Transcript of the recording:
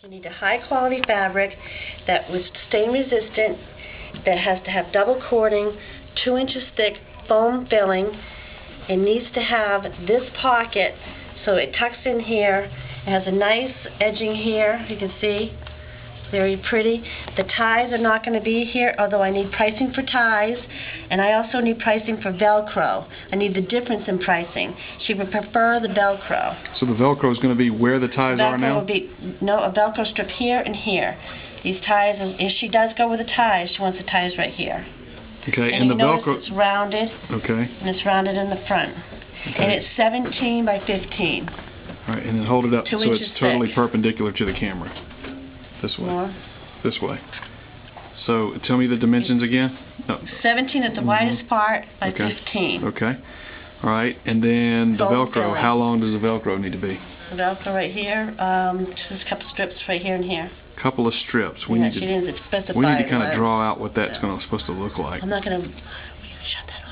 You need a high quality fabric that was stain resistant, that has to have double cording, 2 inches thick foam filling. It needs to have this pocket so it tucks in here. It has a nice edging here, you can see. Very pretty. The ties are not going to be here, although I need pricing for ties, and I also need pricing for Velcro. I need the difference in pricing. She would prefer the Velcro. So the Velcro is going to be where the ties are now? Will be, no, a Velcro strip here and here. These ties, if she does go with the ties, she wants the ties right here. Okay, and the Velcro... It's rounded. Okay. And it's rounded in the front. Okay. And it's 17 by 15. All right, and then hold it up 2 so inches it's totally thick. Perpendicular to the camera. This way. More. This way. So tell me the dimensions again. No. 17 at the widest part by 15. Okay. All right, and then the Foam Velcro. filling. How long does the Velcro need to be? The Velcro right here. Just a couple strips right here and here. Couple of strips. She didn't specify. We need to kind of draw out what that's supposed to look like. I'm not going to shut that off.